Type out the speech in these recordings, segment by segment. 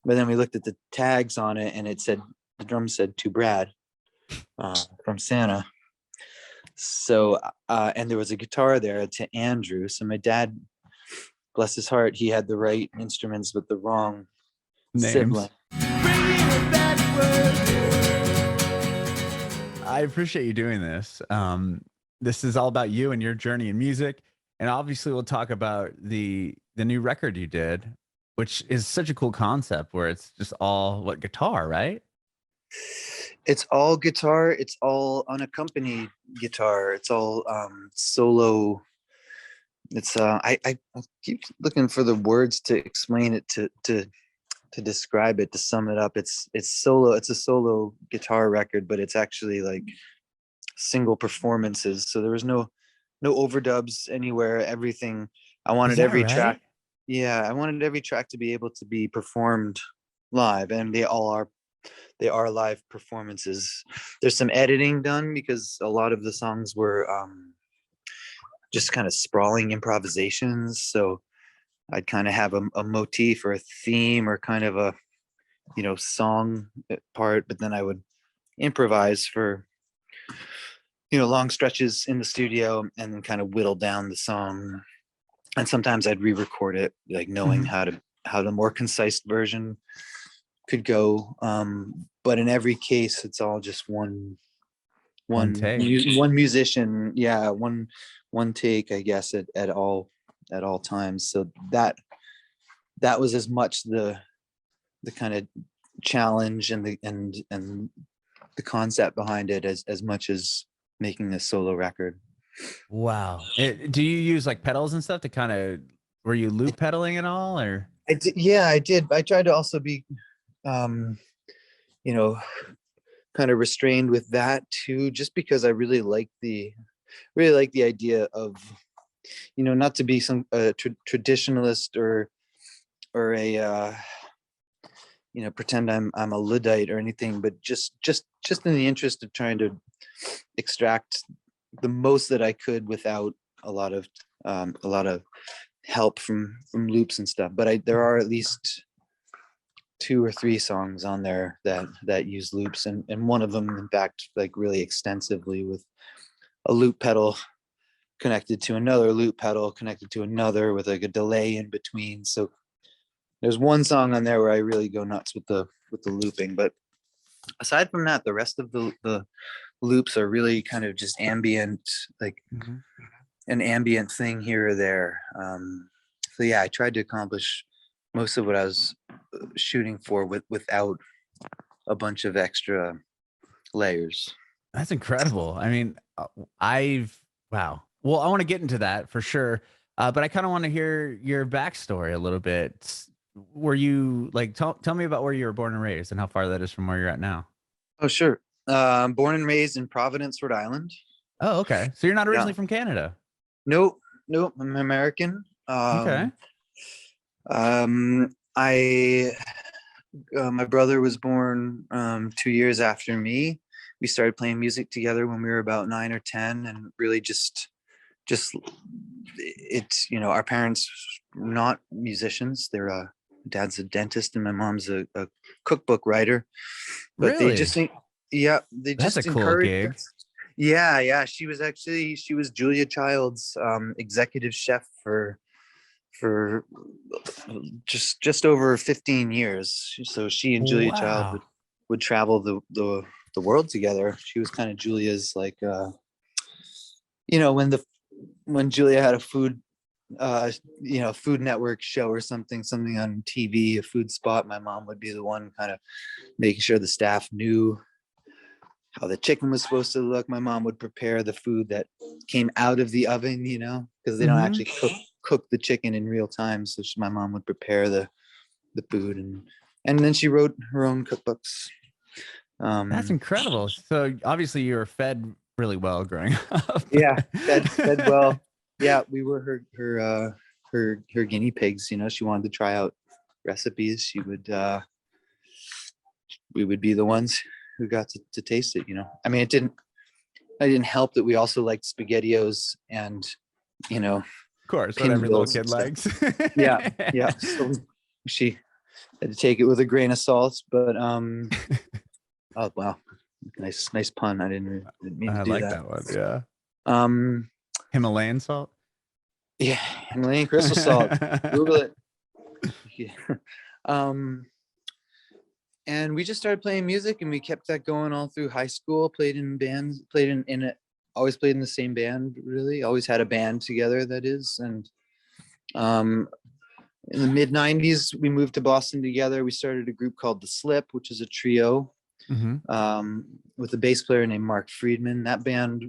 But then we looked at the tags on it, and it said, the drum said to Brad from Santa. So, and there was a guitar there to Andrew. So my dad, bless his heart, he had the right instruments but the wrong sibling. I appreciate you doing this. This is all about you and your journey in music. And obviously we'll talk about the new record you did, which is such a cool concept where it's just all guitar, right? It's all guitar. It's all unaccompanied guitar. It's all solo. It's I keep looking for the words to explain it, to describe it, to sum it up. It's solo. It's a solo guitar record, but it's actually like single performances. So there was no overdubs anywhere. Everything, I wanted every track. Yeah, I wanted every track to be able to be performed live, and they are live performances. There's some editing done because a lot of the songs were just kind of sprawling improvisations. So I'd kind of have a motif or a theme or kind of a, song part, but then I would improvise for, long stretches in the studio and then kind of whittle down the song. And sometimes I'd re-record it, like knowing how the more concise version could go. But in every case, it's all just one musician. Yeah. One take, I guess, at all times. So that was as much the kind of challenge and the concept behind it as much as making a solo record. Wow. Do you use like pedals and stuff to kind of, were you loop pedaling at all, or? I did. Yeah, I did. I tried to also be, kind of restrained with that too, just because I really like the idea of, not to be some traditionalist or a, pretend I'm a Luddite or anything, but just in the interest of trying to extract the most that I could without a lot of help from loops and stuff. But there are at least 2 or 3 songs on there that use loops, and one of them, in fact, like really extensively, with a loop pedal connected to another loop pedal connected to another with like a delay in between. So there's one song on there where I really go nuts with the looping. But aside from that, the rest of the loops are really kind of just ambient, like an ambient thing here or there. So yeah, I tried to accomplish most of what I was shooting for without a bunch of extra layers. That's incredible. I mean, wow. Well, I want to get into that for sure. But I kind of want to hear your backstory a little bit. Were you like, tell me about where you were born and raised and how far that is from where you're at now. Oh, sure. Born and raised in Providence, Rhode Island. Oh, okay. So you're not originally from Canada? Nope. I'm American. Okay. My brother was born 2 years after me. We started playing music together when we were about 9 or 10, and really just it's, our parents were not musicians. They're dad's a dentist and my mom's a cookbook writer. But really? they just think, yeah, they That's just a cool gig. Us. Yeah. She was Julia Child's executive chef for just over 15 years. So she and Julia Child would travel the world together. She was kind of Julia's, like, when Julia had a food network show or something on TV, a food spot, my mom would be the one kind of making sure the staff knew how the chicken was supposed to look. My mom would prepare the food that came out of the oven, because they don't actually cook the chicken in real time. So my mom would prepare the food, and then she wrote her own cookbooks. That's incredible. So obviously you were fed really well growing up. Yeah, fed well. Yeah, we were her guinea pigs. She wanted to try out recipes. We would be the ones who got to taste it. I mean, it didn't help that we also liked SpaghettiOs and, of course, what every little kid likes. Yeah. So she had to take it with a grain of salt, but oh wow, nice pun. I didn't mean to I do like that. that one. Yeah. Um, Himalayan salt. yeah, Himalayan crystal salt. Google it. Yeah. Um, and we just started playing music, and we kept that going all through high school. Played in bands, played in it. Always played in the same band. Really, always had a band together. That is, and in the mid '90s, we moved to Boston together. We started a group called The Slip, which is a trio with a bass player named Mark Friedman. That band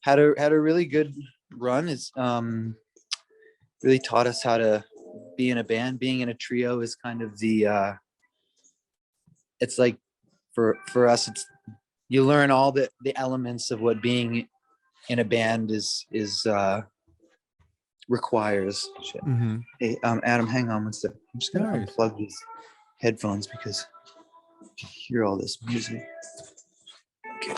had a really good run. It's really taught us how to be in a band. Being in a trio is kind of the it's like for us, it's you learn all the elements of what being in a band is requires. Shit. Hey, Adam, hang on one sec. I'm just gonna unplug these headphones because you can hear all this music. Okay.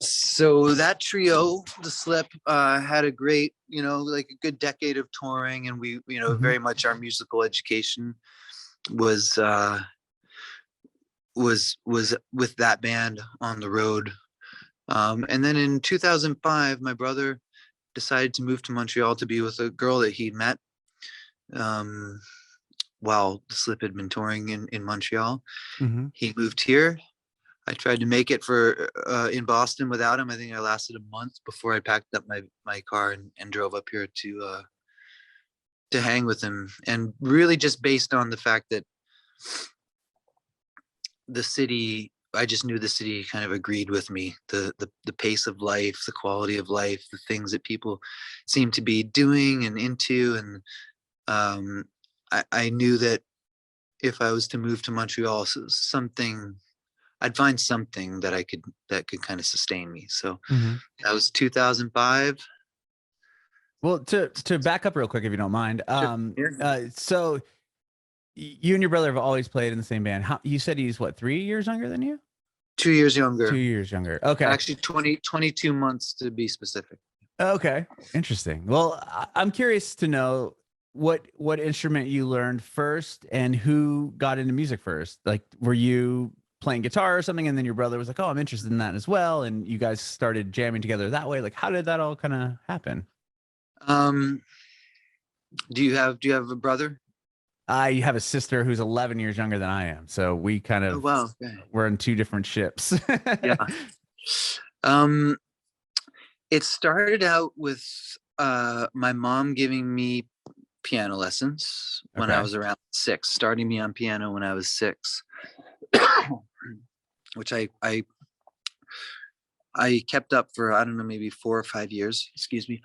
So that trio, The Slip, had a great, like a good decade of touring, and we, very much our musical education was with that band on the road. And then in 2005, my brother decided to move to Montreal to be with a girl that he'd met while The Slip had been touring in Montreal. He moved here. I tried to make it for in Boston without him. I think I lasted a month before I packed up my car and drove up here to hang with him. And really just based on the fact that the city, I just knew the city kind of agreed with me. The pace of life, the quality of life, the things that people seem to be doing and into. And I knew that if I was to move to Montreal, I'd find something that could kind of sustain me. So that was 2005. Well, to back up real quick, if you don't mind. So you and your brother have always played in the same band. You said he's what, 3 years younger than you? 2 years younger. 2 years younger. Okay. Actually 22 months to be specific. Okay. Interesting. Well, I'm curious to know what instrument you learned first and who got into music first. Like, were you playing guitar or something, and then your brother was like, "Oh, I'm interested in that as well," and you guys started jamming together that way? Like, how did that all kind of happen? Do you have a brother? I have a sister who's 11 years younger than I am, so we kind of we're in two different ships. Yeah. It started out with my mom giving me piano lessons when I was around 6, starting me on piano when I was 6. Which I kept up for, I don't know, maybe 4 or 5 years. Excuse me.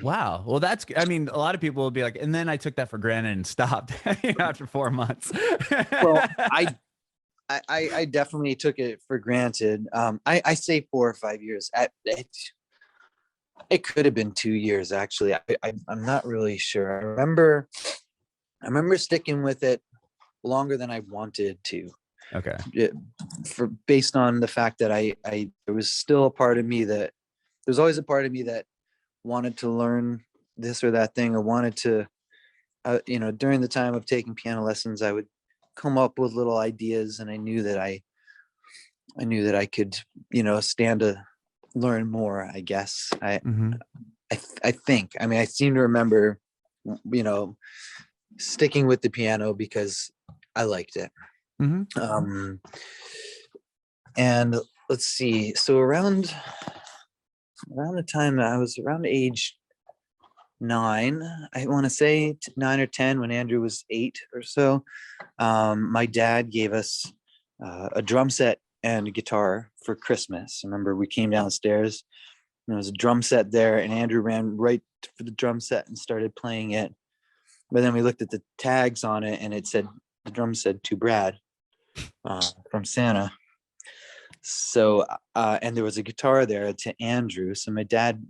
Wow. Well, I mean, a lot of people will be like, and then I took that for granted and stopped after 4 months. Well, I definitely took it for granted. I say 4 or 5 years. It could have been 2 years, actually. I'm not really sure. I remember sticking with it longer than I wanted to. Okay. Based on the fact that there was still a part of me there's always a part of me that wanted to learn this or that thing, or wanted to, during the time of taking piano lessons, I would come up with little ideas, and I knew that I could, stand to learn more, I guess. I think, I seem to remember, sticking with the piano because I liked it. And let's see. So around the time I was around age 9, I want to say 9 or 10, when Andrew was 8 or so, my dad gave us a drum set and a guitar for Christmas. I remember we came downstairs and there was a drum set there, and Andrew ran right for the drum set and started playing it. But then we looked at the tags on it, and the drum said "To Brad" from Santa. So, and there was a guitar there to Andrew. So my dad,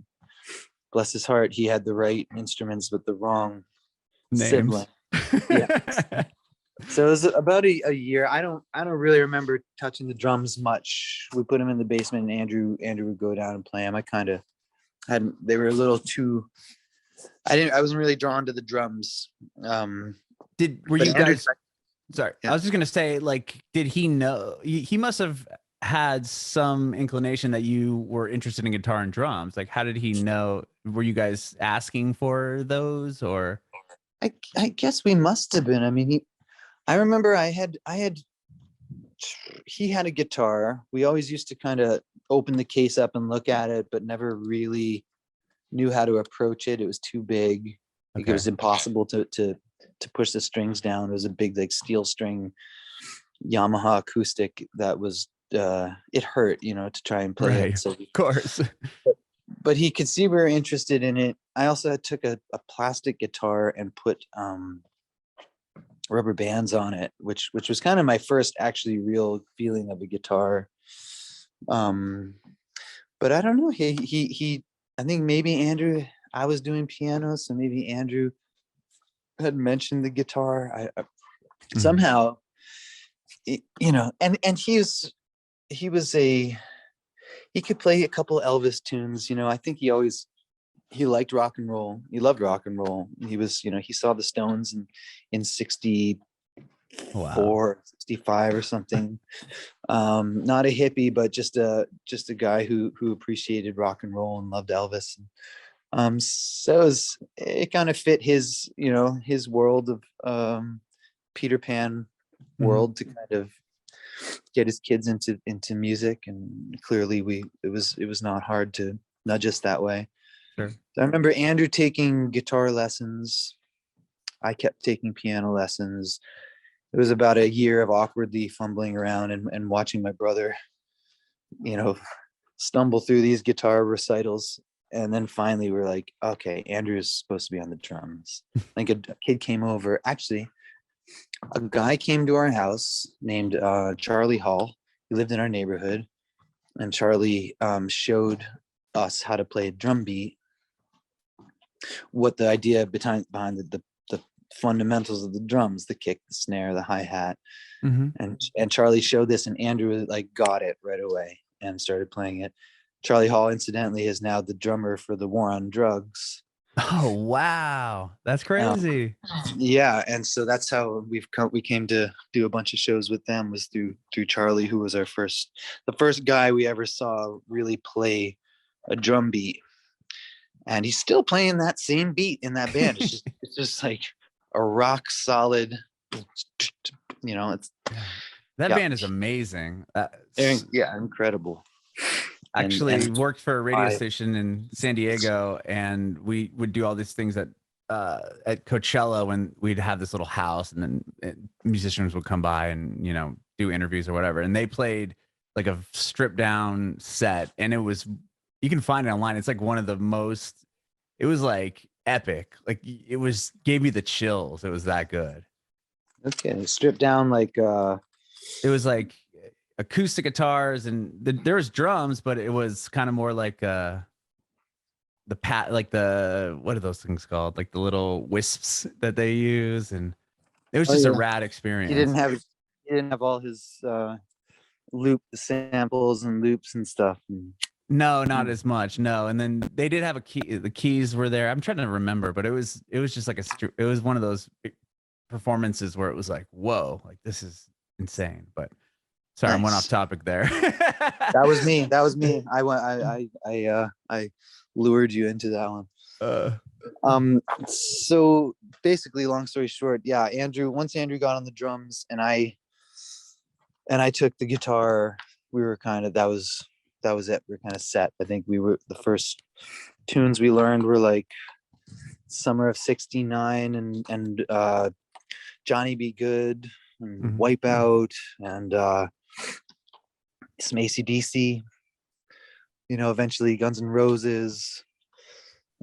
bless his heart, he had the right instruments but the wrong names. Sibling. Yeah. So it was about a year. I don't really remember touching the drums much. We put them in the basement, and Andrew would go down and play them. I kind of they were a little too, I wasn't really drawn to the drums. Were But you Andrew, guys, sorry, yeah. I was just gonna say, like, did he know, he must have had some inclination that you were interested in guitar and drums. Like, how did he know? Were you guys asking for those, or? I guess we must have been. I mean, I remember he had a guitar. We always used to kind of open the case up and look at it, but never really knew how to approach it. It was too big. Like, it was impossible to push the strings down. It was a big, like, steel string Yamaha acoustic that was it hurt, to try and play Right, it. So, of course. but he could see we were interested in it. I also took a plastic guitar and put rubber bands on it, which was kind of my first actually real feeling of a guitar. But I don't know. He I think maybe Andrew, I was doing piano, so maybe Andrew had mentioned the guitar. I somehow, and he could play a couple Elvis tunes. I think he liked rock and roll. He loved rock and roll. He was, he saw the Stones in 64, Wow. 65 or something. Not a hippie, but just a guy who appreciated rock and roll and loved Elvis. So it kind of fit his, his world of Peter Pan world to kind of get his kids into music. And clearly it was not hard to nudge us that way. Sure. So I remember Andrew taking guitar lessons. I kept taking piano lessons. It was about a year of awkwardly fumbling around and watching my brother, stumble through these guitar recitals. And then finally we're like, okay, Andrew's supposed to be on the drums. Like, a kid came over. Actually, a guy came to our house named Charlie Hall. He lived in our neighborhood. And Charlie showed us how to play a drum beat, what the idea behind the fundamentals of the drums, the kick, the snare, the hi-hat. And Charlie showed this, and Andrew got it right away and started playing it. Charlie Hall, incidentally, is now the drummer for the War on Drugs. Oh, wow, that's crazy. Yeah, and so that's how we came to do a bunch of shows with them, was through Charlie, who was the first guy we ever saw really play a drum beat. And he's still playing that same beat in that band. It's just like a rock solid, it's that band is amazing. yeah, incredible. Actually worked for a radio station in San Diego, and we would do all these things at Coachella, when we'd have this little house, and then musicians would come by and do interviews or whatever, and they played like a stripped down set, and you can find it online. It's like one of the most, it was like epic. Like, gave me the chills. It was that good. Okay, stripped down, like it was like acoustic guitars, and there was drums, but it was kind of more like what are those things called? Like the little wisps that they use, and it was just a rad experience. He didn't have all his samples and loops and stuff. No, not as much. No, and then they did have the keys were there. I'm trying to remember, but it was just like it was one of those performances where it was like, whoa, like, this is insane. But sorry, nice. I went off topic there. That was me. I lured you into that one. So basically, long story short, yeah, once Andrew got on the drums, and I took the guitar, we were kind of, that was it. We were kind of set. I think the first tunes we learned were like Summer of '69 and Johnny Be Good and Wipeout and some AC/DC, eventually Guns N' Roses,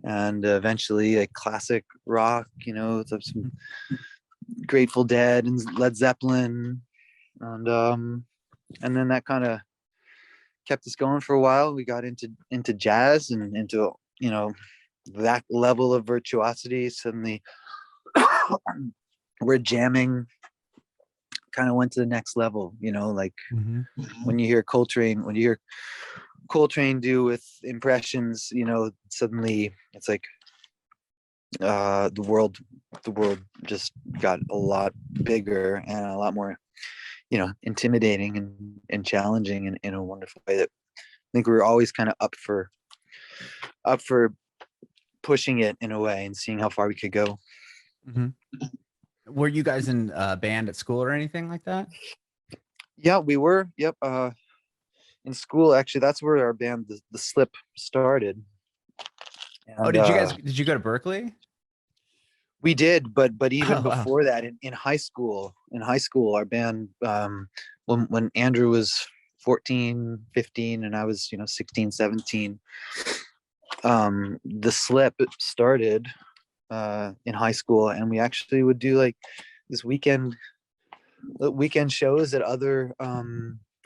and eventually a classic rock, some Grateful Dead and Led Zeppelin, and then that kind of kept us going for a while. We got into jazz and into that level of virtuosity. Suddenly we're jamming, kind of went to the next level, like when you hear Coltrane Coltrane do with impressions, you know, suddenly it's like the world just got a lot bigger and a lot more, you know, intimidating and challenging in a wonderful way that I think we were always kind of up for pushing it in a way and seeing how far we could go. Mm-hmm. Were you guys in a band at school or anything like that? Yeah, we were. Yep. In school, actually, that's where our band, the Slip, started. And, Oh, did you go to Berkeley? we did, but even Oh, wow. before that, in high school, our band, when Andrew was 14, 15, and I was, you know, 16, 17, the Slip started in high school, and we actually would do like this weekend shows at other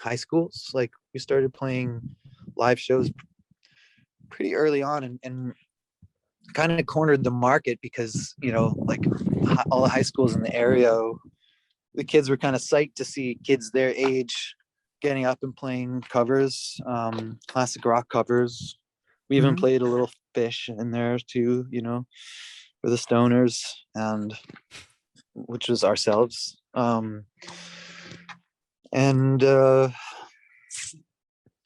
high schools. Like we started playing live shows pretty early on, and kind of cornered the market because, you know, like all the high schools in the area, the kids were kind of psyched to see kids their age getting up and playing covers, classic rock covers. We even Mm-hmm. played a little Fish in there too, you know, for the stoners, and which was ourselves. And that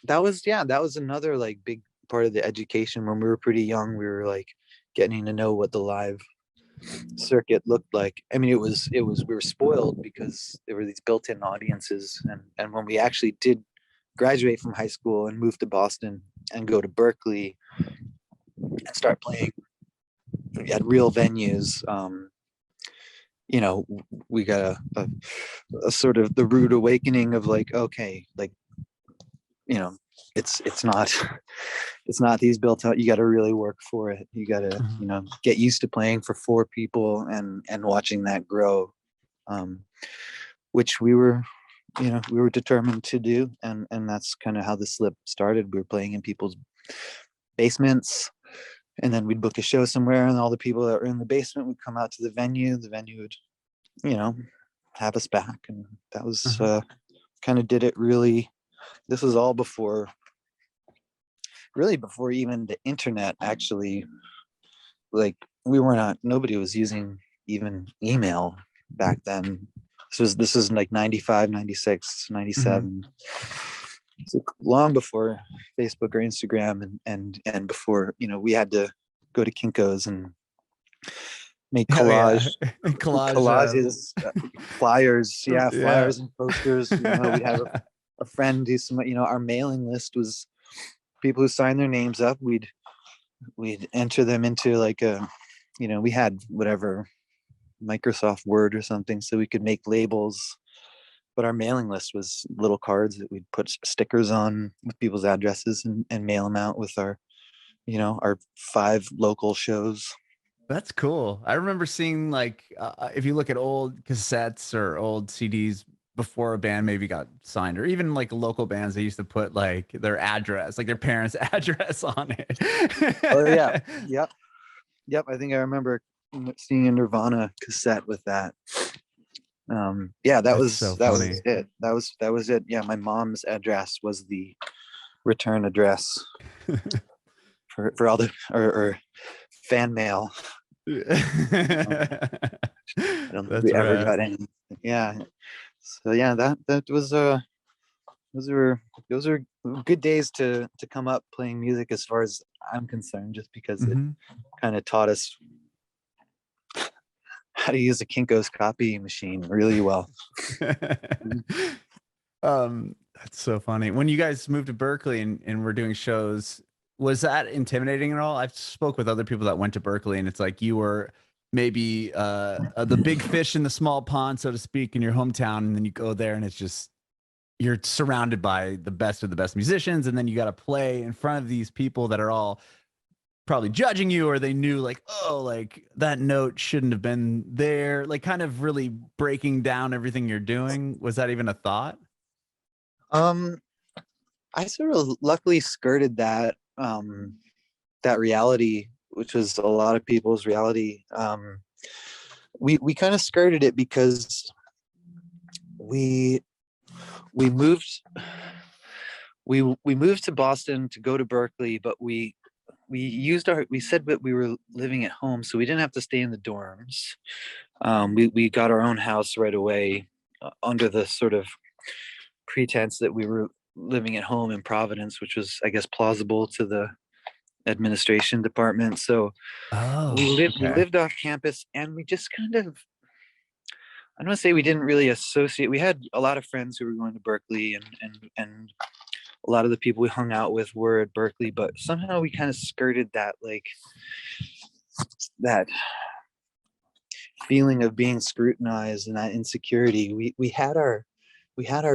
was another like big part of the education. When we were pretty young, we were like getting to know what the live circuit looked like. I mean, it was we were spoiled because there were these built-in audiences, and when we actually did graduate from high school and move to Boston and go to Berkeley and start playing at real venues, you know, we got a sort of the rude awakening of like, okay, like, you know, it's not these built out. You got to really work for it. You got to, you know, get used to playing for 4 people and watching that grow, which we were, you know, we were determined to do. And that's kind of how the Slip started. We were playing in people's basements, and then we'd book a show somewhere, and all the people that were in the basement would come out to the venue. The venue would, you know, have us back. And that was kind of did it really. This was all before even the internet actually, like nobody was using even email back then. This is like 95, 96, 97. So long before Facebook or Instagram, and before, you know, we had to go to Kinko's and make collages, flyers, flyers and posters. You know, we have a friend who's, you know, our mailing list was people who signed their names up. We'd enter them into like a, you know, we had whatever Microsoft Word or something, so we could make labels. But our mailing list was little cards that we'd put stickers on with people's addresses and mail them out with our, you know, our 5 local shows. That's cool. I remember seeing like if you look at old cassettes or old CDs before a band maybe got signed, or even like local bands, they used to put like their address, like their parents' address on it. Oh yeah, yep. I think I remember seeing a Nirvana cassette with that. Yeah, that was so that funny. was it. That was it. Yeah, my mom's address was the return address for all the or fan mail. I don't think we ever got any. Yeah. So yeah, that was those were good days to come up playing music, as far as I'm concerned, just because it kind of taught us how to use a Kinko's copy machine really well. That's so funny. When you guys moved to Berkeley and were doing shows, was that intimidating at all? I've spoke with other people that went to Berkeley, and it's like you were maybe the big fish in the small pond, so to speak, in your hometown, and then you go there and it's just you're surrounded by the best of the best musicians, and then you got to play in front of these people that are all probably judging you, or they knew like, oh, like that note shouldn't have been there, like kind of really breaking down everything you're doing. Was that even a thought? I sort of luckily skirted that that reality, which was a lot of people's reality. We kind of skirted it because we moved we moved to Boston to go to Berkeley, but we said that we were living at home, so we didn't have to stay in the dorms. We got our own house right away, under the sort of pretense that we were living at home in Providence, which was, I guess, plausible to the administration department. So Oh, we okay. lived off campus, and we just kind of, I don't want to say we didn't really associate. We had a lot of friends who were going to Berkeley, and a lot of the people we hung out with were at Berkeley, but somehow we kind of skirted that, like, that feeling of being scrutinized and that insecurity. We had our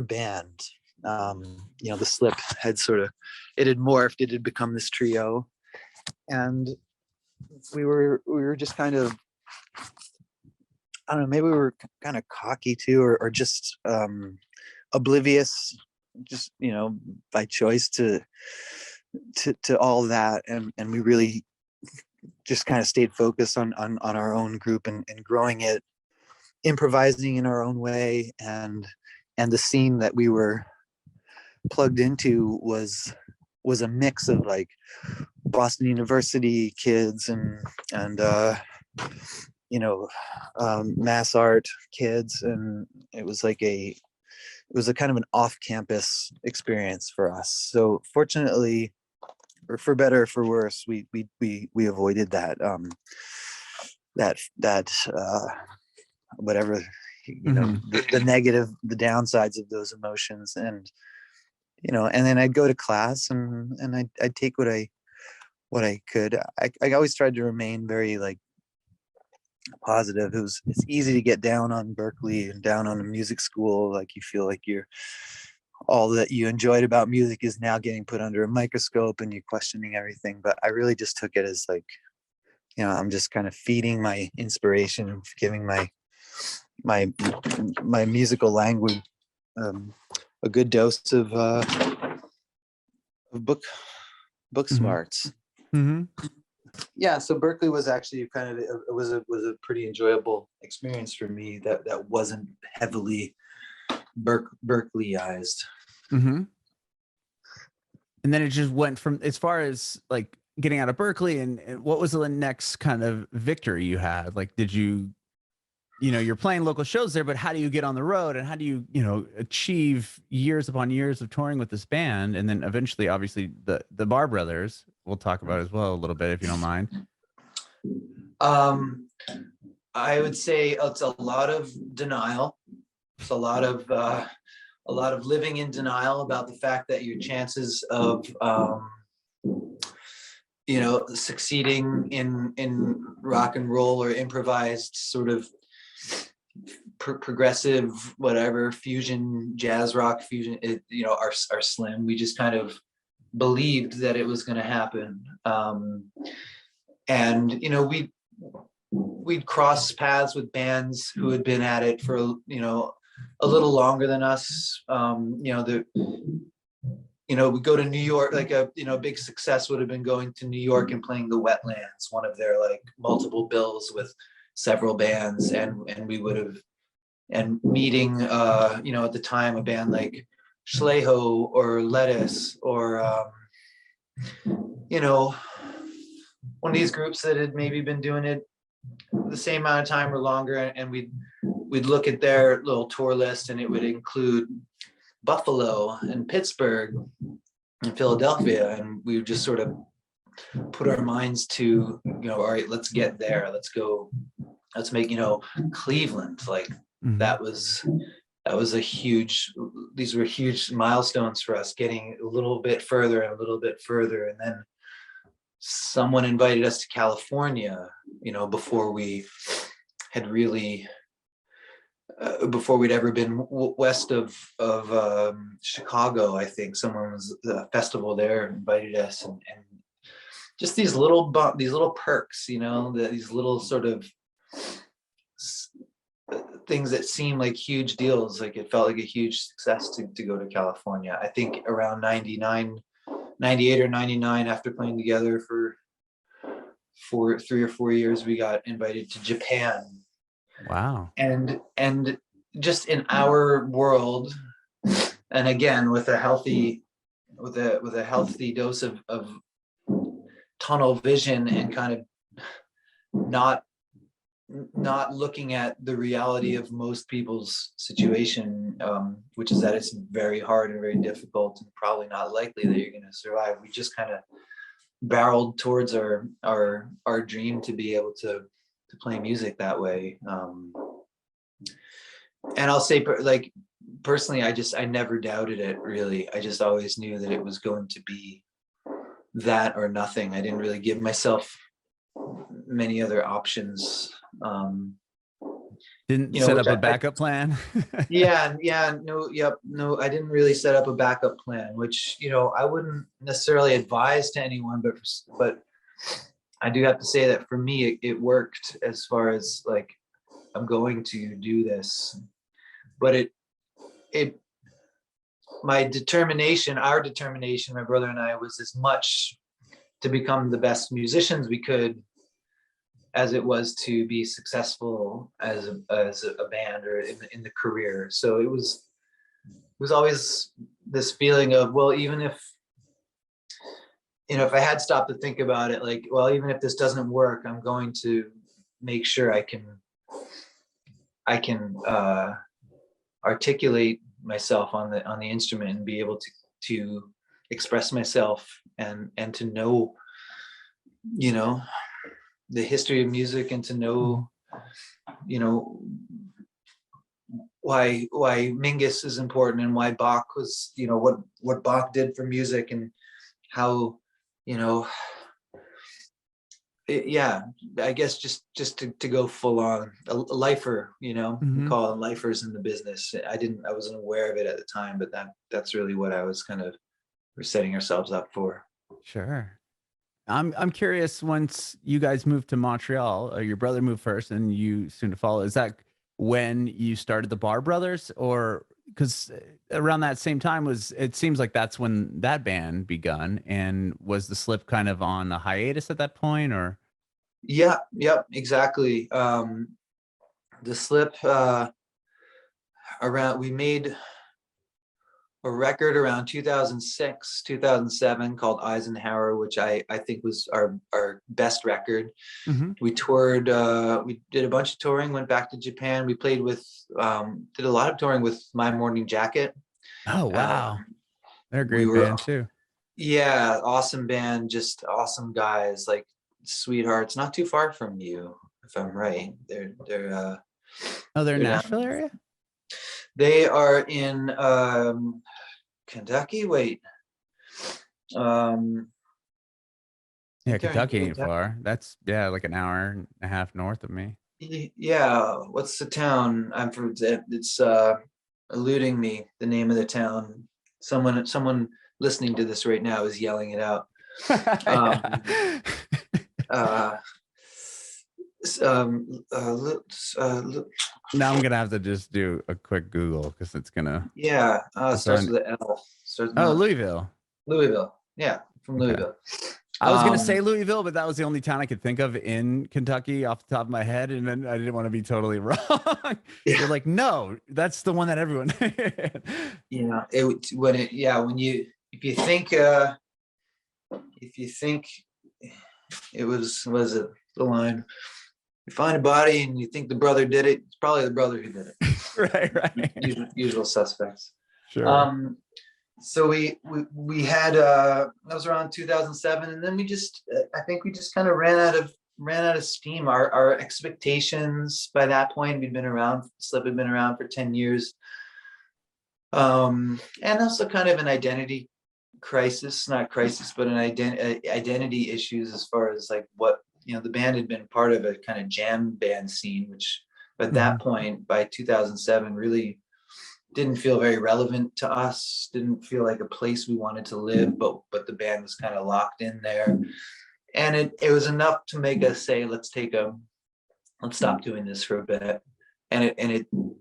band. The Slip had it had morphed. It had become this trio, and we were just kind of, I don't know, maybe we were kind of cocky too, or just oblivious, just, by choice to all that, and we really just kind of stayed focused on our own group, and growing it, improvising in our own way, and the scene that we were plugged into was a mix of, like, Boston University kids and mass art kids, and it was a kind of an off-campus experience for us. So fortunately, or for better or for worse, we avoided that whatever, the negative, the downsides of those emotions. And and then I'd go to class, and I'd take what I could. I always tried to remain very, like, positive. It's easy to get down on Berkeley and down on a music school. Like, you feel like all that you enjoyed about music is now getting put under a microscope, and you're questioning everything. But I really just took it as, like, I'm just kind of feeding my inspiration, giving my musical language a good dose of book smarts. Yeah, so Berkeley was actually kind of, it was a pretty enjoyable experience for me, that wasn't heavily Berkeleyized. And then it just went from, as far as, like, getting out of Berkeley, and what was the next kind of victory you had? Like, did you're playing local shows there, but how do you get on the road, and how do you achieve years upon years of touring with this band, and then eventually, obviously, the Barr Brothers, we'll talk about as well a little bit, if you don't mind. I would say it's a lot of denial. It's a lot of living in denial about the fact that your chances of succeeding in rock and roll or improvised sort of progressive, whatever, fusion, jazz rock fusion, are slim. We just kind of believed that it was going to happen. And we'd cross paths with bands who had been at it for a little longer than us. We go to New York, like a big success would have been going to New York and playing the Wetlands, one of their, like, multiple bills with several bands, and we would have, and meeting at the time, a band like Schleho or Lettuce, or one of these groups that had maybe been doing it the same amount of time or longer, and we'd look at their little tour list, and it would include Buffalo and Pittsburgh and Philadelphia, and we would just sort of put our minds to, all right, let's get there, let's go, let's make Cleveland. Like, that was a huge, these were huge milestones for us, getting a little bit further and a little bit further. And then someone invited us to California, before we had really before we'd ever been west of Chicago. I think someone was, a festival there, invited us, and just these little perks, these little sort of things that seem like huge deals. Like, it felt like a huge success to go to California. I think around 98 or 99, after playing together for 3 or 4 years, we got invited to Japan. Wow. And just in our world, and again with a healthy with a healthy dose of tunnel vision, and kind of not looking at the reality of most people's situation, which is that it's very hard and very difficult and probably not likely that you're going to survive. We just kind of barreled towards our dream to be able to play music that way. And I'll say, like, personally, I never doubted it, really. I just always knew that it was going to be that or nothing. I didn't really give myself many other options. Didn't set up a backup plan. Yeah, no, I didn't really set up a backup plan, which, I wouldn't necessarily advise to anyone, but I do have to say that for me, it worked, as far as like, I'm going to do this. But our determination, my brother and I, was as much to become the best musicians we could as it was to be successful as a band or in the career. So it was always this feeling of, well, even if I had stopped to think about it, like, well, even if this doesn't work, I'm going to make sure I can articulate myself on the instrument and be able to express myself and to know, the history of music, and to know, why Mingus is important, and why Bach was, what Bach did for music, and how, I guess just to go full on a lifer, we call them lifers in the business. I wasn't aware of it at the time, but that's really what I was kind of, we're setting ourselves up for. Sure. I'm curious, once you guys moved to Montreal, your brother moved first and you soon to follow, is that when you started the Barr Brothers? Or because around that same time it seems like that's when that band begun, and was the Slip kind of on a hiatus at that point, or? Yeah, exactly. The Slip, we made a record around 2006, 2007 called Eisenhower, which I think was our best record. Mm-hmm. We toured, we did a bunch of touring, went back to Japan. We played with, did a lot of touring with My Morning Jacket. Oh, wow. They're a great band too. Yeah, awesome band, just awesome guys, like sweethearts, not too far from you, if I'm right. They're in Nashville area? They are in Kentucky. Wait. Yeah, Kentucky ain't far. That's like an hour and a half north of me. Yeah, what's the town? I'm from. It's eluding me, the name of the town. Someone listening to this right now is yelling it out. Now I'm gonna have to just do a quick Google, because it's gonna. Starts with an L. Louisville. Yeah, from Louisville. I was gonna say Louisville, but that was the only town I could think of in Kentucky off the top of my head, and then I didn't want to be totally wrong. You're like, no, that's the one that everyone. If you think it was it the line? You find a body and you think the brother did it, it's probably the brother who did it. Right. Usual suspects. Sure. So we had that was around 2007, and then I think we just kind of ran out of steam. Our expectations by that point, Slip had been around for 10 years. And also kind of an identity crisis, not crisis, but an identity issues, as far as like what, the band had been part of a kind of jam band scene, which at that point, by 2007, really didn't feel very relevant to us, didn't feel like a place we wanted to live, but the band was kind of locked in there. And it was enough to make us say, let's stop doing this for a bit.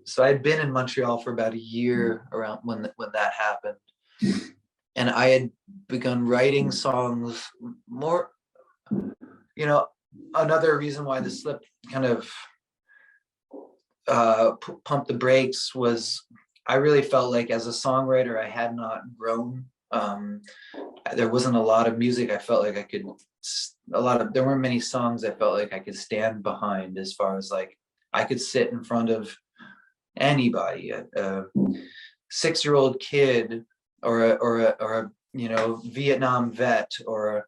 So I'd been in Montreal for about a year around when that happened. And I had begun writing songs more, another reason why the Slip kind of pumped the brakes was I really felt like as a songwriter, I had not grown There wasn't a lot of music I felt like I could, there weren't many songs I felt like I could stand behind, as far as like, I could sit in front of anybody, a 6-year-old kid, or a Vietnam vet, or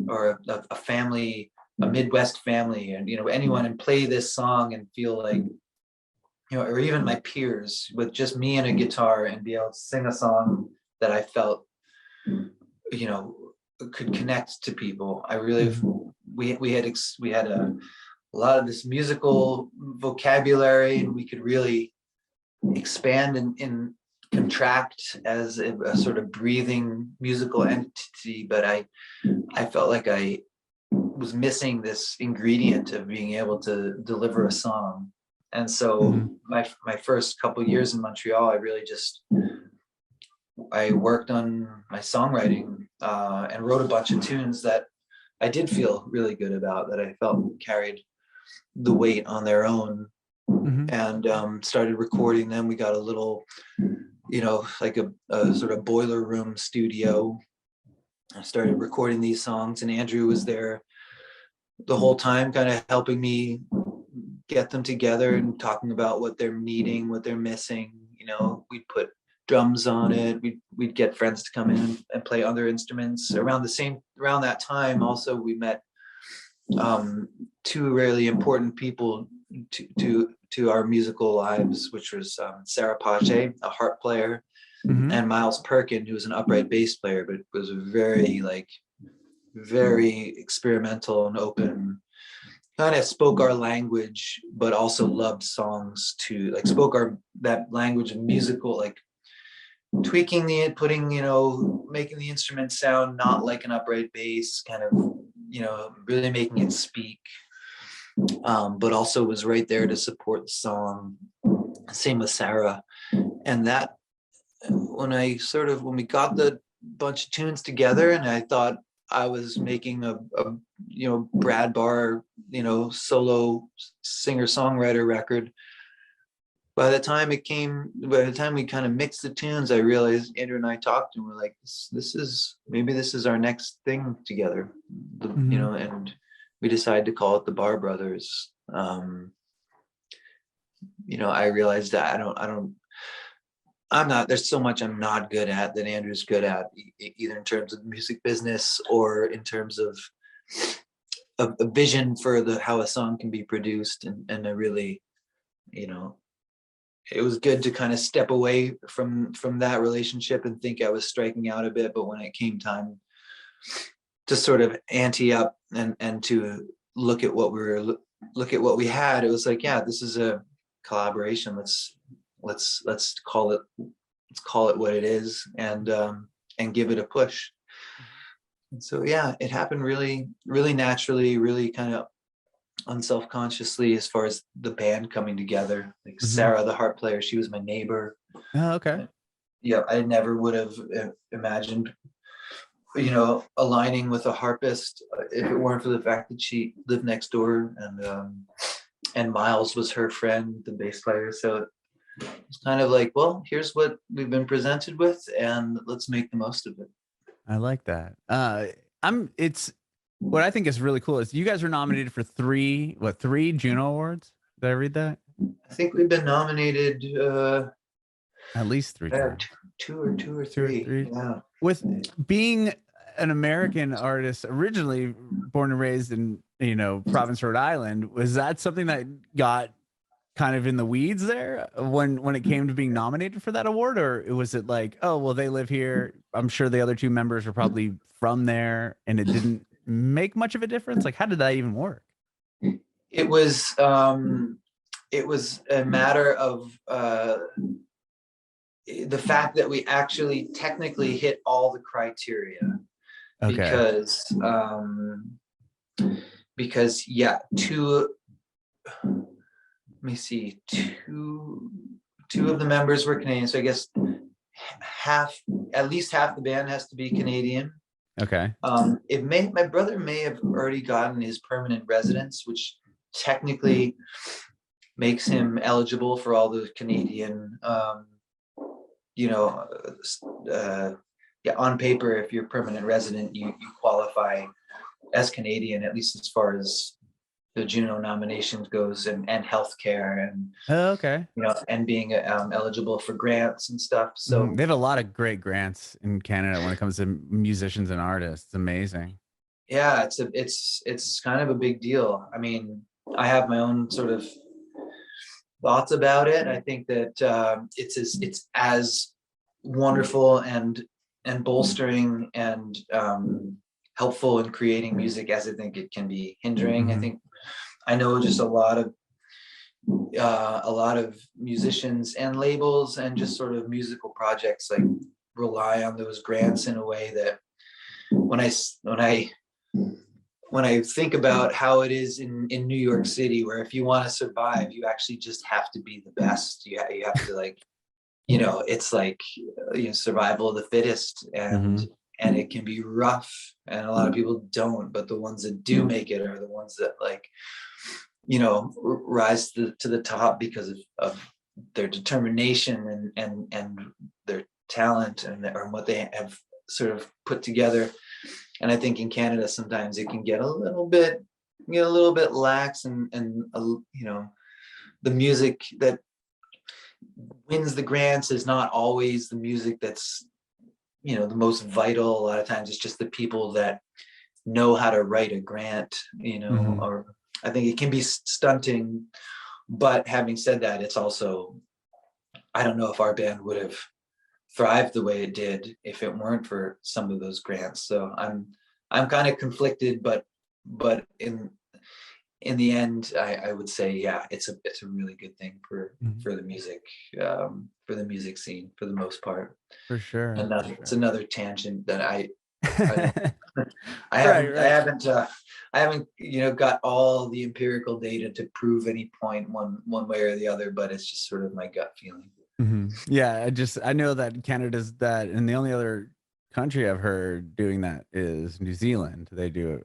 a family, a Midwest family, and anyone, and play this song and feel like, or even my peers, with just me and a guitar, and be able to sing a song that I felt, could connect to people. I really, we had a lot of this musical vocabulary, and we could really expand and contract as a sort of breathing musical entity. But I felt like I was missing this ingredient of being able to deliver a song. And so my first couple of years in Montreal, I worked on my songwriting, and wrote a bunch of tunes that I did feel really good about, that I felt carried the weight on their own, and started recording them. We got a little, like a sort of boiler room studio. I started recording these songs, and Andrew was there the whole time, kind of helping me get them together and talking about what they're needing, what they're missing. We'd put drums on it. We'd get friends to come in and play other instruments. Around that time, also, we met two really important people to our musical lives, which was Sarah Pache, a harp player, and Miles Perkin, who was an upright bass player, but was very experimental and open. Kind of spoke our language, but also loved songs too. Like, spoke that language of musical, like tweaking making the instrument sound not like an upright bass, kind of, really making it speak, but also was right there to support the song. Same with Sarah. And that, when we got the bunch of tunes together, and I thought I was making a Brad Barr, solo singer-songwriter record. By the time we kind of mixed the tunes, I realized, Andrew and I talked, and we're like, this is our next thing together, and we decided to call it the Barr Brothers. I realized that there's so much I'm not good at that Andrew's good at, either in terms of music business or in terms of a vision for how a song can be produced. And I really, it was good to kind of step away from that relationship and think I was striking out a bit. But when it came time to sort of ante up and to look at what we had, it was like, yeah, this is a collaboration. Let's call it what it is, and give it a push. And so, yeah, it happened really, really naturally, really kind of unselfconsciously, as far as the band coming together. Like Sarah, the harp player, she was my neighbor. Oh, okay. Yeah, I never would have imagined, aligning with a harpist if it weren't for the fact that she lived next door, and Miles was her friend, the bass player. So it's kind of like, well, here's what we've been presented with, and let's make the most of it. I like that. It's what I think is really cool is you guys were nominated for three Juno Awards. Did I read that? I think we've been nominated at least three times. Two or three. Yeah. With being an American artist, originally born and raised in Providence, Rhode Island, was that something that got kind of in the weeds there when it came to being nominated for that award? Or was it like, oh, well, they live here, I'm sure the other two members are probably from there, and it didn't make much of a difference? Like, how did that even work? It was a matter of the fact that we actually technically hit all the criteria. Okay. Because yeah, two of the members were Canadian, so I guess at least half the band has to be Canadian. Okay. My brother may have already gotten his permanent residence, which technically makes him eligible for all the Canadian yeah, on paper, if you're permanent resident, you qualify as Canadian, at least as far as the Juno nominations goes, and healthcare, and Oh, okay. and being eligible for grants and stuff. So They have a lot of great grants in Canada when it comes to musicians and artists. It's amazing. yeah, it's kind of a big deal. I mean, I have my own sort of thoughts about it. I think that it's as wonderful and bolstering and helpful in creating music as I think it can be hindering. I think I know just a lot of musicians and labels and just sort of musical projects like rely on those grants in a way that when I think about how it is in New York City, where if you want to survive, you actually just have to be the best. You have to, like, it's like survival of the fittest, and it can be rough, and a lot of people don't, but the ones that do make it are the ones that, like, rise to the top because of their determination and their talent and what they have sort of put together. And I think in Canada sometimes it can get a little bit lax, and the music that wins the grants is not always the music that's the most vital. A lot of times it's just the people that know how to write a grant, or I think it can be stunting. But having said that, it's also, I don't know if our band would have thrived the way it did if it weren't for some of those grants. So I'm kind of conflicted, but in the end, I would say, yeah, it's a really good thing for the music, for the music scene, for the most part. For sure. It's another tangent that I Right. I haven't got all the empirical data to prove any point one way or the other, but it's just sort of my gut feeling. Yeah, I know that Canada's that, and the only other country I've heard doing that is New Zealand. They do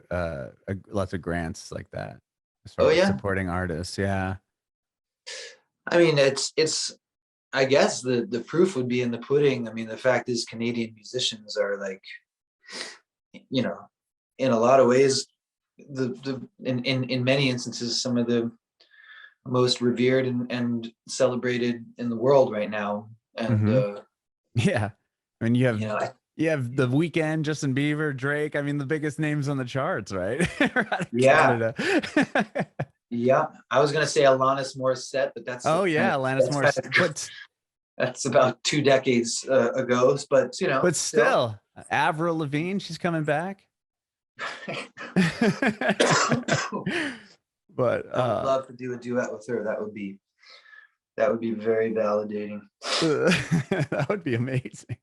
lots of grants like that as far as supporting artists. Yeah, I mean, it's I guess the proof would be in the pudding. I mean, the fact is Canadian musicians are, like, in a lot of ways, in many instances, some of the most revered and celebrated in the world right now. And yeah, I mean, you have The Weeknd, Justin Bieber, Drake. I mean, the biggest names on the charts, right? Yeah. Yeah, I was gonna say Alanis Morissette, but that's Alanis Morissette. That's about 2 decades ago, but but still, Avril Lavigne, she's coming back. But I would love to do a duet with her. That would be very validating. That would be amazing.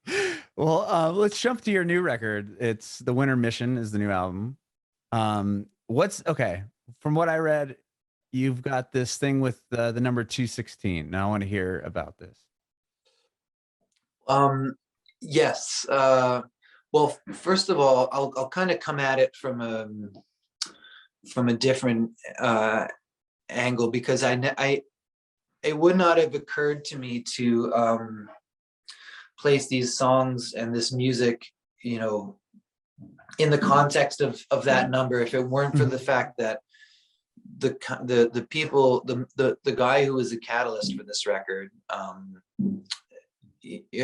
Well, let's jump to your new record. It's The Intermission is the new album. What's okay? From what I read, you've got this thing with the number 216. Now I want to hear about this. Yes. Well, first of all, I'll kind of come at it from a different angle, because it would not have occurred to me to place these songs and this music, in the context of that number, if it weren't for the fact that the people, the guy who was the catalyst for this record,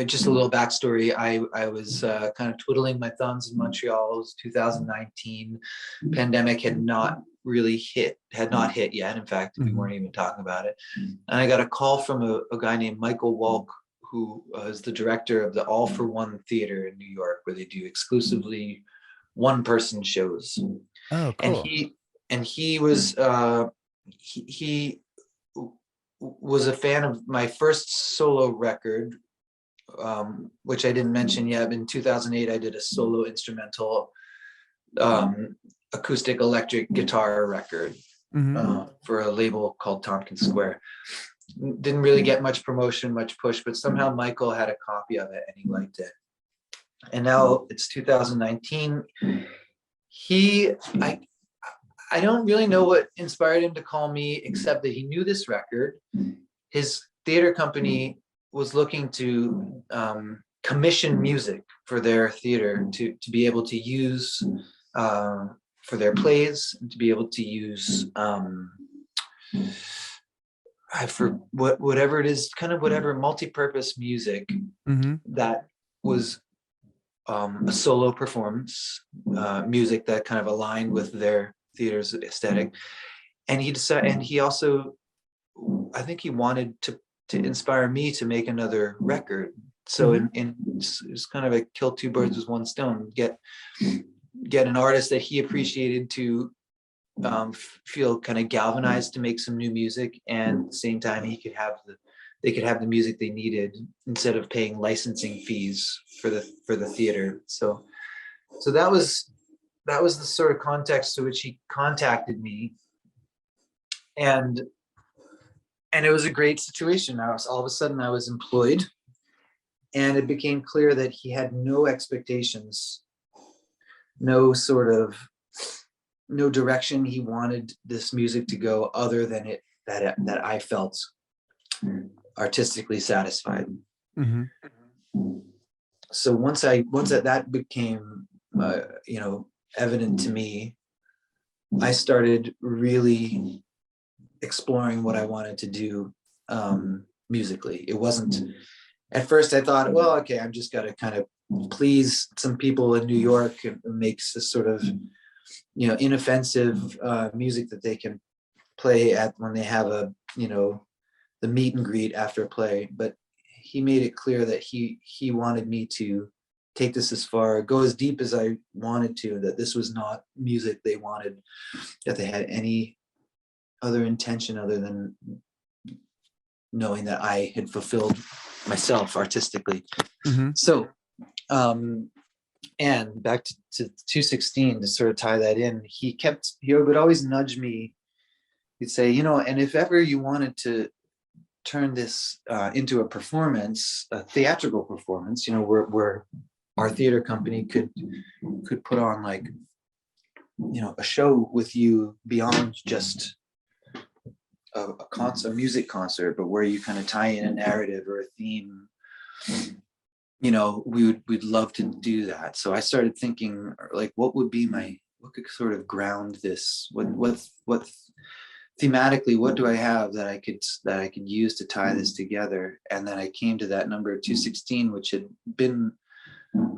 just a little backstory. I was kind of twiddling my thumbs in Montreal. It was 2019. Pandemic had not hit yet. In fact, we weren't even talking about it. And I got a call from a guy named Michael Wolk, who is the director of the All for One Theater in New York, where they do exclusively one-person shows. Oh, cool. And he was he was a fan of my first solo record, which I didn't mention yet. In 2008, I did a solo instrumental acoustic electric guitar record for a label called Tompkins Square. Didn't really get much promotion, much push, but somehow Michael had a copy of it and he liked it. And now it's 2019. I don't really know what inspired him to call me, except that he knew this record. His theater company was looking to commission music for their theater to be able to use for their plays, and to be able to use whatever it is, kind of whatever multi-purpose music that was a solo performance, music that kind of aligned with their theater's aesthetic. And he decided, and he also, I think he wanted to inspire me to make another record. So it's kind of a kill two birds with one stone. Get an artist that he appreciated to feel kind of galvanized to make some new music, and at the same time they could have the music they needed instead of paying licensing fees for the theater. So that was the sort of context to which he contacted me, and it was a great situation. All of a sudden I was employed, and it became clear that he had no expectations, no direction he wanted this music to go other than that I felt artistically satisfied. So once that became evident to me, I started really exploring what I wanted to do musically. It wasn't, at first I thought, well, okay, I'm just got to kind of please some people in New York and makes this sort of inoffensive music that they can play at when they have the meet and greet after a play. But he made it clear that he wanted me to take this as far, go as deep as I wanted to, that this was not music they wanted, that they had any other intention other than knowing that I had fulfilled myself artistically. So and back to 216, to sort of tie that in, he would always nudge me. He'd say, and if ever you wanted to turn this into a performance, a theatrical performance, where our theater company could put on like, a show with you beyond just a music concert, but where you kind of tie in a narrative or a theme, we'd love to do that. So I started thinking, like, what could sort of ground this? What thematically, what do I have that I could use to tie this together? And then I came to that number 216, which had been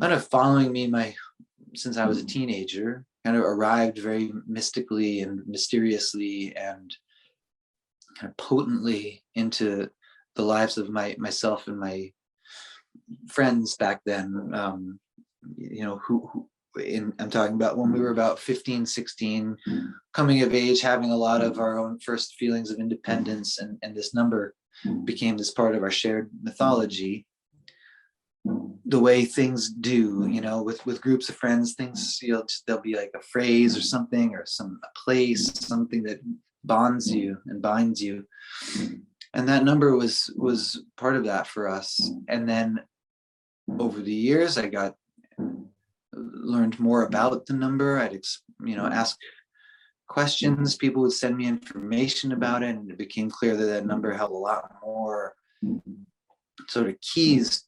kind of following me since I was a teenager, kind of arrived very mystically and mysteriously and kind of potently into the lives of myself and my friends back then, I'm talking about when we were about 15, 16, coming of age, having a lot of our own first feelings of independence, and this number became this part of our shared mythology. The way things do, with groups of friends, things, there'll be like a phrase or something, or a place, something that bonds you and binds you. And that number was part of that for us. And then over the years, I learned more about the number. I'd ask questions. People would send me information about it, and it became clear that number held a lot more sort of keys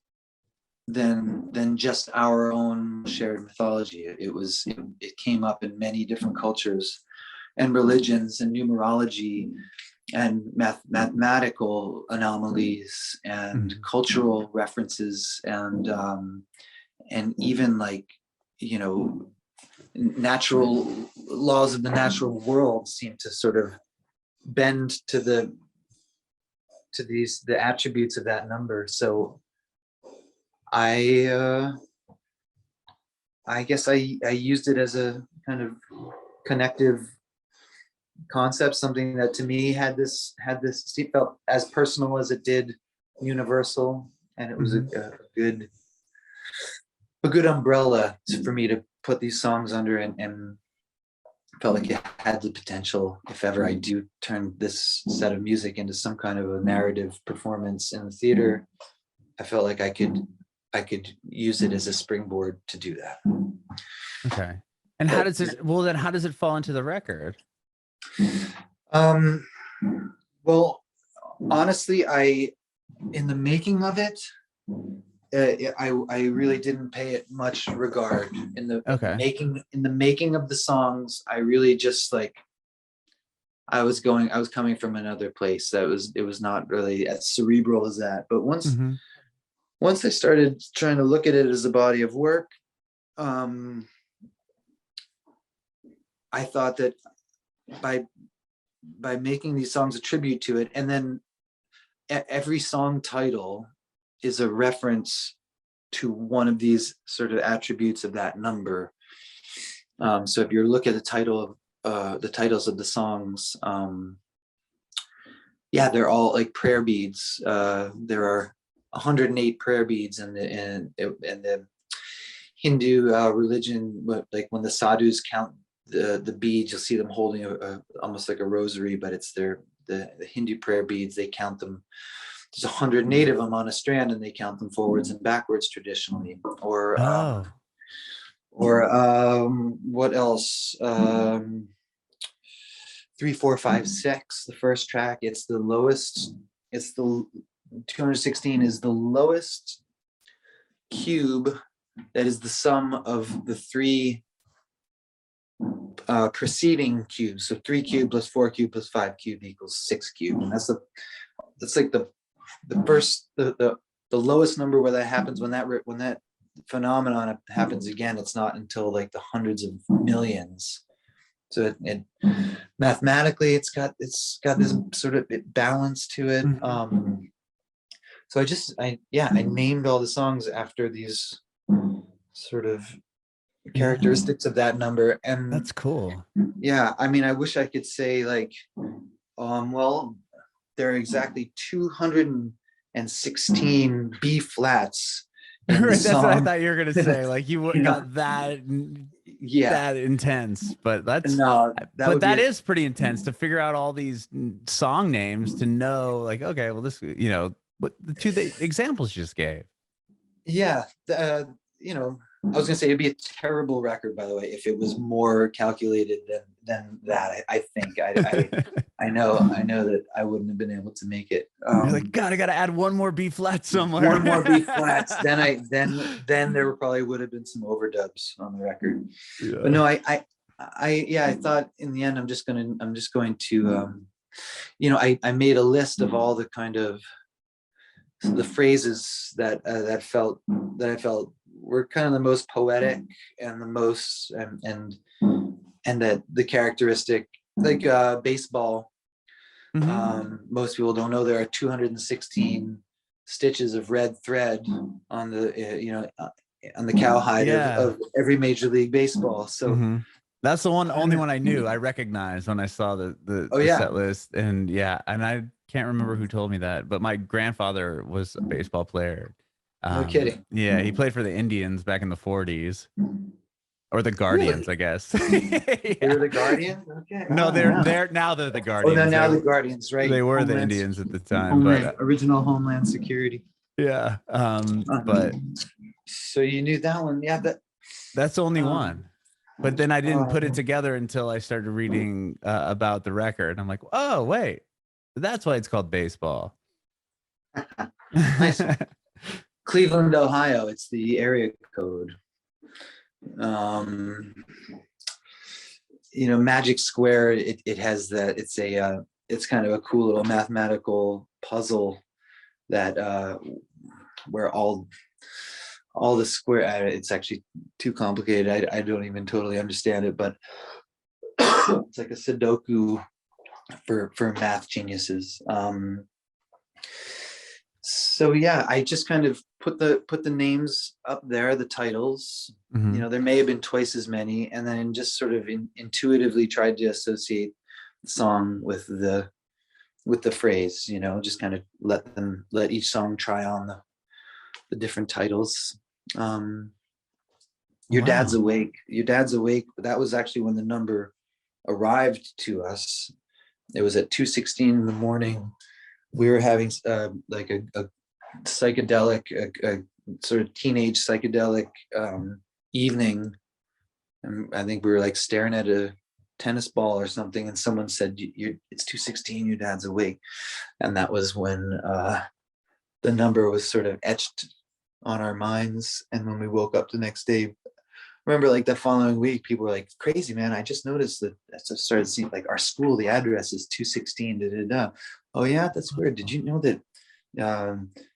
than just our own shared mythology. It came up in many different cultures and religions and numerology and mathematical anomalies and cultural references and even like, natural laws of the natural world seem to sort of bend to the attributes of that number. So I guess I used it as a kind of connective concept, something that to me had this felt as personal as it did universal, and it was a good umbrella for me to put these songs under, and felt like it had the potential, if ever I do turn this set of music into some kind of a narrative performance in the theater, I felt like I could use it as a springboard to do that. Okay. And how does it fall into the record? Well, honestly, in the making of it, I really didn't pay it much regard in the Okay. making of the songs. I really just like I was coming from another place that it was not really as cerebral as that. But Mm-hmm. once I started trying to look at it as a body of work, I thought that by making these songs a tribute to it, and then every song title is a reference to one of these sort of attributes of that number. So if you look at the titles of the songs, they're all like prayer beads. There are 108 prayer beads in the Hindu religion. Like when the sadhus count the beads, you'll see them holding almost like a rosary, but it's the Hindu prayer beads. They count them. There's 108 of them on a strand, and they count them forwards and backwards traditionally. Or what else? 3, 4, 5, 6. The first track. It's the lowest. It's the 216 is the lowest cube that is the sum of the 3 preceding cubes. So 3 cube plus 4 cube plus 5 cube equals 6 cube, and that's like the first the lowest number where that happens. When that phenomenon happens again, it's not until like the hundreds of millions. So it mathematically it's got this sort of balance to it. So I named all the songs after these sort of characteristics of that number. And That's cool. Yeah, I mean, I wish I could say like, well, there are exactly 216 B flats in the Right, that's what I song. thought you were gonna say. Like you got that intense, but that is pretty intense to figure out all these song names, to know like, okay, well, this, what the examples you just gave. Yeah, I was gonna say it'd be a terrible record, by the way, if it was more calculated than that. I think I know that I wouldn't have been able to make it. You're like, God, I gotta add one more B flat somewhere. One more B flats. Then there probably would have been some overdubs on the record. Yeah. But no, I thought in the end I'm just going to I made a list of all the kind of the phrases that I felt were kind of the most poetic and the most and that the characteristic, like baseball. Most people don't know there are 216 stitches of red thread on the on the cowhide of every Major League Baseball. So that's the only one I knew. I recognized when I saw the set list, and I can't remember who told me that, but my grandfather was a baseball player. No kidding. Yeah, he played for the Indians back in the 40s. Or the Guardians, really? I guess. They were the Guardians? Okay. No, they're now they're the Guardians. Oh, now the Guardians, right? They were the Indians at the time, but original Homeland Security. Yeah. But so you knew that one. Yeah, that's the only one. But then I didn't put it together until I started reading about the record. I'm like, oh wait, that's why it's called Baseball. Nice. Cleveland, Ohio. It's the area code. Magic Square, it has that. It's kind of a cool little mathematical puzzle that where all the square, it's actually too complicated. I don't even totally understand it, but it's like a Sudoku for math geniuses. So yeah, I just kind of put the names up there, the titles. There may have been twice as many, and then just sort of intuitively tried to associate the song with the phrase. Just kind of let each song try on the different titles. Your Dad's Awake. Your Dad's Awake. That was actually when the number arrived to us. It was at 2:16 in the morning. We were having like a psychedelic, a sort of teenage psychedelic evening, and I think we were like staring at a tennis ball or something, and someone said, "It's 2:16. Your dad's awake," and that was when the number was sort of etched on our minds. And when we woke up the next day, remember like the following week, people were like, crazy, man. I just noticed that I started seeing like our school, the address is 216. Da, da, da. Oh yeah, that's weird. Did you know that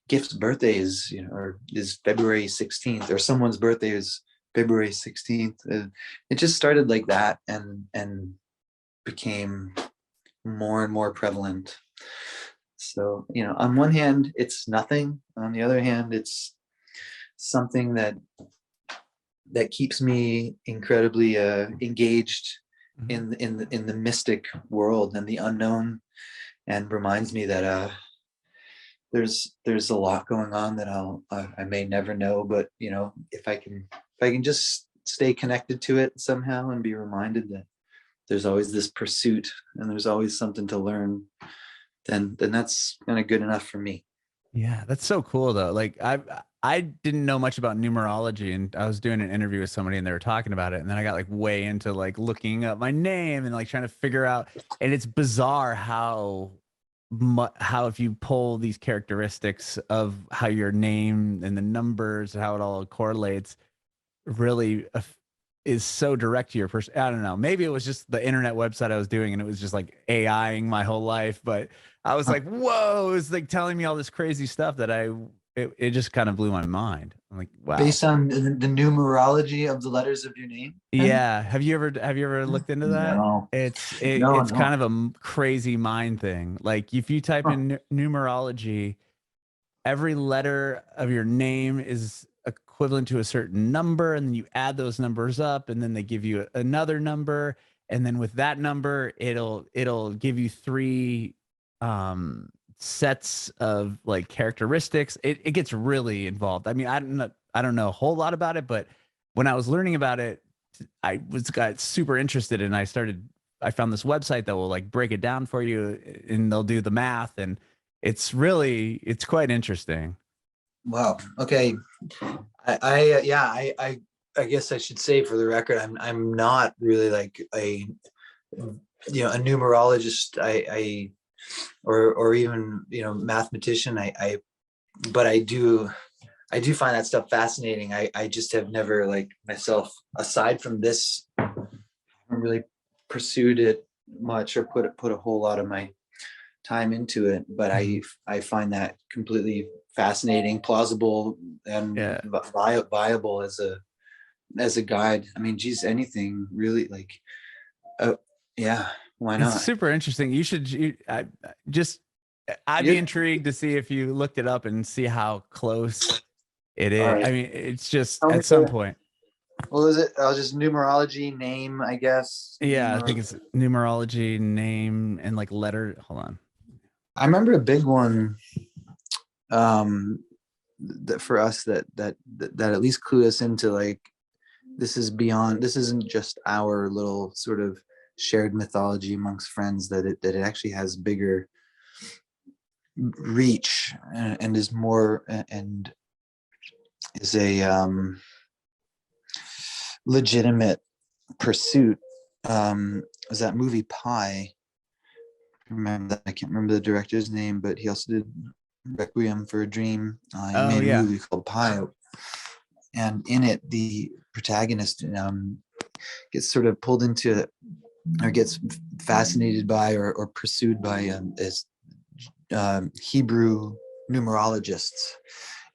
Gift's birthday is, or is February 16th, or someone's birthday is February 16th? It just started like that and became more and more prevalent. So, on one hand, it's nothing. On the other hand, it's something that keeps me incredibly engaged in the mystic world and the unknown, and reminds me that there's a lot going on that I may never know, but if I can just stay connected to it somehow and be reminded that there's always this pursuit and there's always something to learn, then that's kind of good enough for me. Yeah, that's so cool though. Like I didn't know much about numerology, and I was doing an interview with somebody and they were talking about it, and then I got like way into like looking up my name and like trying to figure out, and it's bizarre how if you pull these characteristics of how your name and the numbers, how it all correlates, really is so direct to your person. I don't know. Maybe it was just the internet website I was doing and it was just like AIing my whole life, but I was like, whoa, it's like telling me all this crazy stuff that it just kind of blew my mind. I'm like, wow. Based on the numerology of the letters of your name? Yeah. Have you ever looked into that? No. It's No. kind of a crazy mind thing. Like if you type in numerology, every letter of your name is equivalent to a certain number, and then you add those numbers up, and then they give you another number, and then with that number it'll give you three sets of like characteristics. It gets really involved. I mean, I don't know a whole lot about it, but when I was learning about it, I got super interested, and I found this website that will like break it down for you, and they'll do the math, and it's quite interesting. Wow. Okay. I guess I should say for the record, I'm not really like a numerologist. Or even mathematician. But I do find that stuff fascinating. I just have never like myself, aside from this, I haven't really pursued it much or put a whole lot of my time into it. But I find that completely fascinating, plausible, and viable as a guide. I mean, geez, anything really, like, yeah, why not? It's super interesting. You should. I'd be intrigued to see if you looked it up and see how close it is. Right. I mean, it's just at some point. What was it? I'll just numerology name, I guess. Yeah, I think it's numerology name and like letter. Hold on. I remember a big one that for us that at least clued us into like, this isn't just our little sort of shared mythology amongst friends, that it actually has bigger reach and is more and is a legitimate pursuit. Was that movie Pi? I can't remember the director's name, but he also did Requiem for a Dream. He made a movie called Pi, and in it the protagonist gets sort of pulled into, or gets fascinated by, or pursued by this Hebrew numerologists.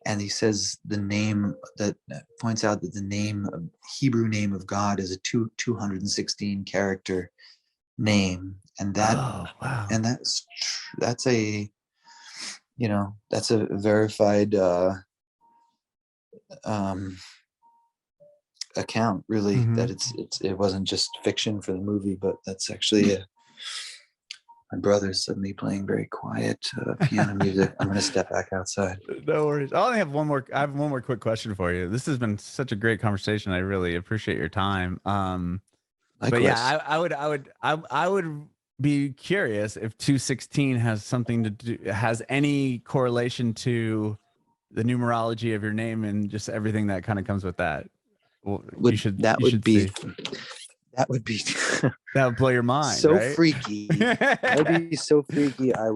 And he says the name that points out that the Hebrew name of God is a 216 character name. And that, and that's a verified account, really, that it wasn't just fiction for the movie, but that's actually my brother's suddenly playing very quiet piano music. I'm gonna step back outside. No worries. I have one more quick question for you. This has been such a great conversation. I really appreciate your time. But yeah, I would be curious if 216 has something to do, has any correlation to the numerology of your name and just everything that kind of comes with that. Well, that would be that would blow your mind. So right? Freaky. That would be so freaky. I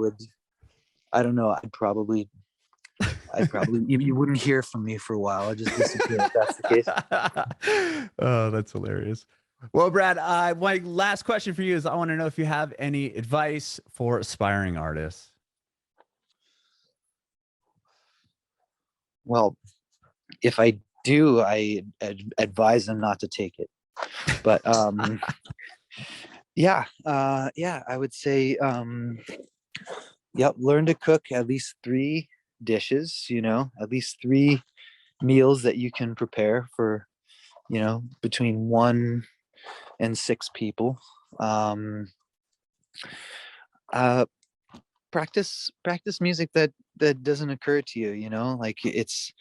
don't know. I'd probably you wouldn't hear from me for a while. I'd just disappear if that's the case. Oh, that's hilarious. Well, Brad, my last question for you is I want to know if you have any advice for aspiring artists. Well, if I do, I advise them not to take it. But yeah, I would say, yep, learn to cook at least 3 dishes, at least 3 meals that you can prepare for, between 1 and 6 people. Practice music that doesn't occur to you, like it's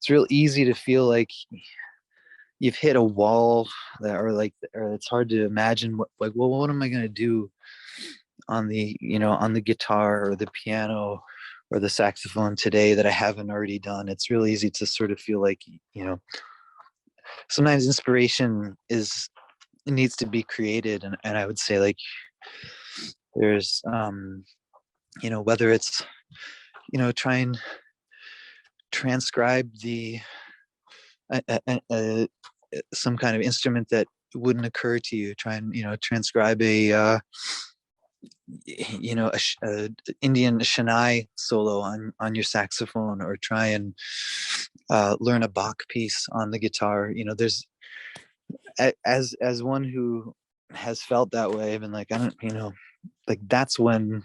real easy to feel like you've hit a wall, or it's hard to imagine what am I going to do on the guitar or the piano or the saxophone today that I haven't already done. It's real easy to sort of feel like, sometimes inspiration needs to be created. And I would say, like, there's, whether it's, try and transcribe some kind of instrument that wouldn't occur to you. Try and, transcribe a Indian Chennai solo on your saxophone, or try and learn a Bach piece on the guitar. There's, as one who has felt that way, I've been like, I don't, like that's when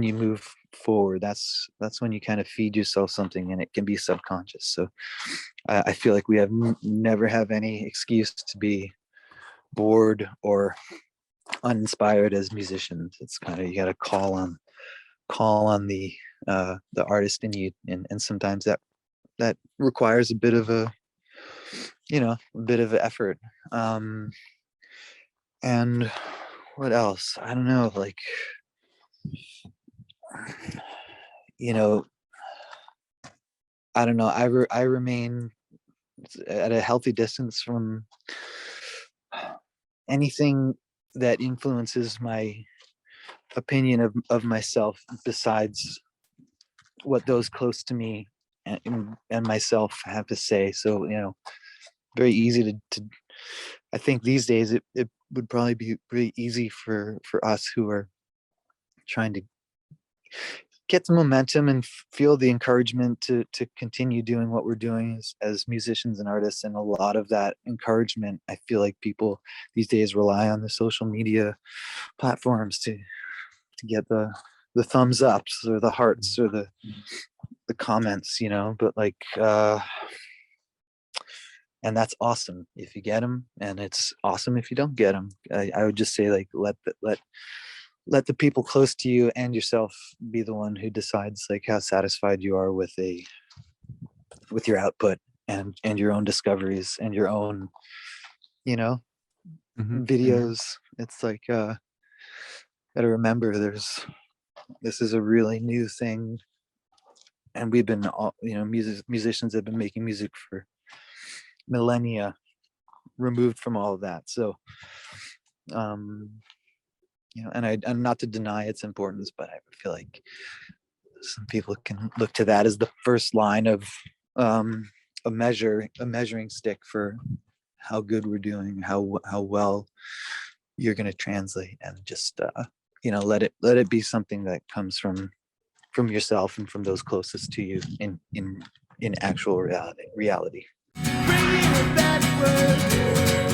you move forward. That's when you kind of feed yourself something, and it can be subconscious. So I feel like we never have any excuse to be bored or uninspired as musicians. It's kind of, you got to call on the artist in you, and sometimes that requires a bit of effort. And what else? I don't know, like, I don't know. I remain at a healthy distance from anything that influences my opinion of myself, besides what those close to me and myself have to say. So, very easy to I think these days it would probably be pretty easy for us who are trying to get the momentum and feel the encouragement to continue doing what we're doing as musicians and artists. And a lot of that encouragement, I feel like people these days rely on the social media platforms to get the thumbs ups or the hearts or the comments, but like, and that's awesome if you get them, and it's awesome if you don't get them. I would just say, like, let the people close to you and yourself be the one who decides, like, how satisfied you are with your output and your own discoveries and your own, videos. It's like, gotta remember, this is a really new thing, and we've been all, musicians have been making music for millennia, removed from all of that. So, and not to deny its importance, but I feel like some people can look to that as the first line of a measuring stick for how good we're doing, how well you're going to translate, and just let it be something that comes from yourself and from those closest to you in actual reality. Bring me that word.